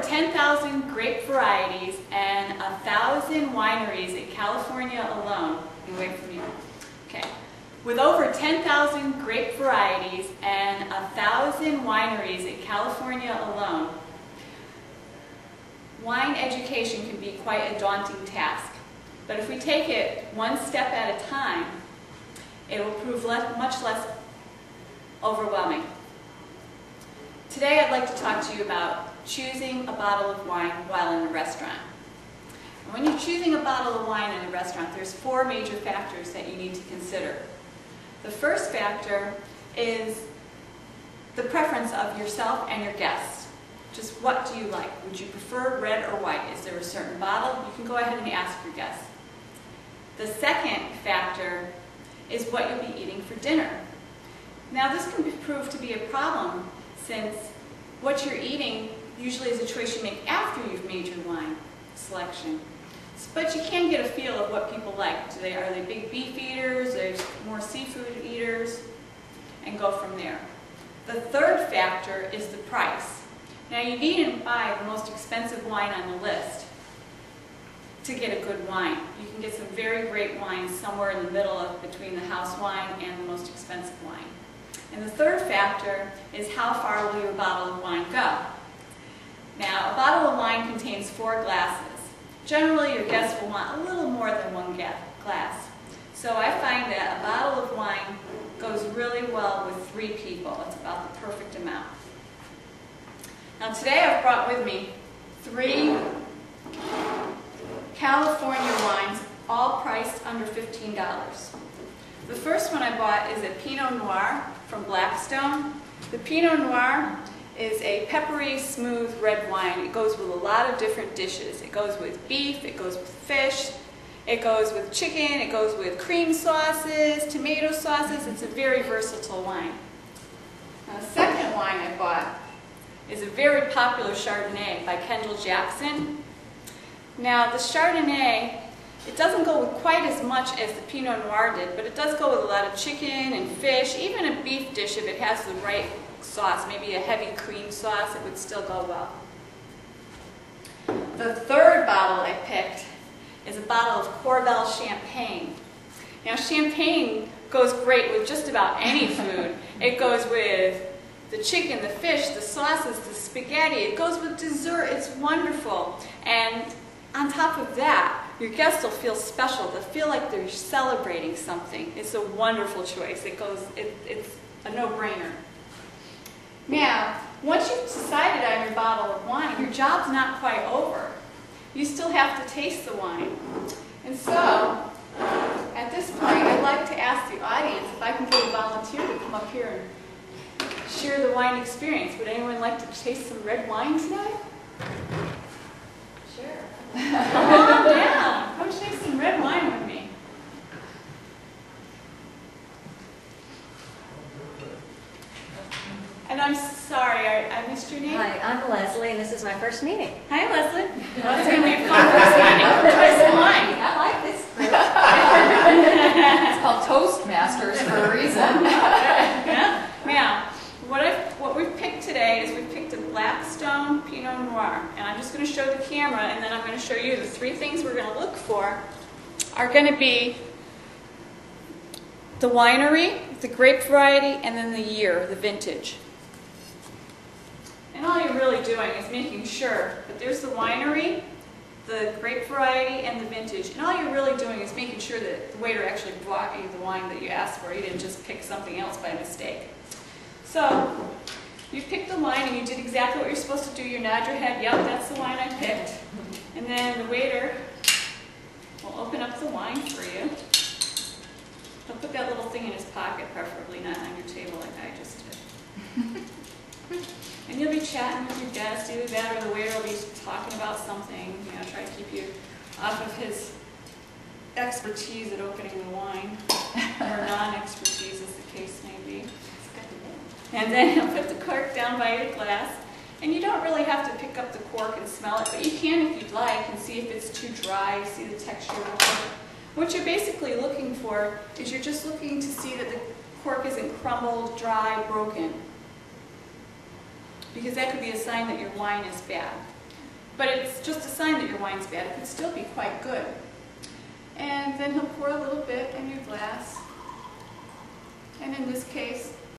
10,000 grape varieties and 1,000 wineries in California alone. Wait for me. Okay. With over 10,000 grape varieties and 1,000 wineries in California alone, wine education can be quite a daunting task. But if we take it one step at a time, it will prove much less overwhelming. Today I'd like to talk to you about choosing a bottle of wine while in a restaurant. And when you're choosing a bottle of wine in a restaurant, there's 4 major factors that you need to consider. The first factor is the preference of yourself and your guests. Just what do you like? Would you prefer red or white? Is there a certain bottle? You can go ahead and ask your guests. The second factor is what you'll be eating for dinner. Now this can prove to be a problem since what you're eating usually is a choice you make after you've made your wine selection. But you can get a feel of what people like. Are they big beef eaters? Are they more seafood eaters? And go from there. The third factor is the price. Now you needn't buy the most expensive wine on the list to get a good wine. You can get some very great wines somewhere in the middle of between the house wine and the most expensive wine. And the third factor is how far will your bottle of wine go? Now, a bottle of wine contains 4 glasses. Generally, your guests will want a little more than 1 glass. So I find that a bottle of wine goes really well with 3 people. It's about the perfect amount. Now today I've brought with me 3 California wines, all priced under $15. The first one I bought is a Pinot Noir from Blackstone. The Pinot Noir is a peppery, smooth red wine. It goes with a lot of different dishes. It goes with beef, it goes with fish, it goes with chicken, it goes with cream sauces, tomato sauces. It's a very versatile wine. Now, the second wine I bought is a very popular Chardonnay by Kendall Jackson. Now the Chardonnay, it doesn't go with quite as much as the Pinot Noir did, but it does go with a lot of chicken and fish, even a beef dish if it has the right sauce, maybe a heavy cream sauce, it would still go well. The third bottle I picked is a bottle of Corbel Champagne. Now champagne goes great with just about any food. It goes with the chicken, the fish, the sauces, the spaghetti. It goes with dessert. It's wonderful. And on top of that, your guests will feel special. They'll feel like they're celebrating something. It's a wonderful choice. It's a no-brainer. Now, once you've decided on your bottle of wine, your job's not quite over. You still have to taste the wine. And so, at this point, I'd like to ask the audience if I can get a volunteer to come up here and share the wine experience. Would anyone like to taste some red wine today? Sure. Come on down. Come taste some red wine with me. And I'm sorry, I missed your name. Hi, I'm Leslie, and this is my first meeting. Hi, Leslie. Well, it's going to be a fun first meeting. Try some wine. I like this group. It's called Toastmasters for a reason. Yeah. Now, what we've picked today is we've picked a Blackstone Pinot Noir. And I'm just going to show the camera, and then I'm going to show you the 3 things we're going to look for are going to be the winery, the grape variety, and then the year, the vintage. And all you're really doing is making sure that there's the winery, the grape variety, and the vintage. And all you're really doing is making sure that the waiter actually brought you the wine that you asked for. You didn't just pick something else by mistake. So, you picked the wine and you did exactly what you're supposed to do. You nod your head, yep, that's the wine I picked. And then the waiter will open up the wine for you. He'll put that little thing in his pocket, preferably not on your table like I just did. And you'll be chatting with your guests, either that or the waiter will be talking about something, try to keep you off of his expertise at opening the wine, or non-expertise as the case may be. And then he'll put the cork down by your glass, and you don't really have to pick up the cork and smell it, but you can if you'd like and see if it's too dry, see the texture of the cork. What you're basically looking for is you're just looking to see that the cork isn't crumbled, dry, broken. Because that could be a sign that your wine is bad. But it's just a sign that your wine's bad. It could still be quite good. And then he'll pour a little bit in your glass. And in this case,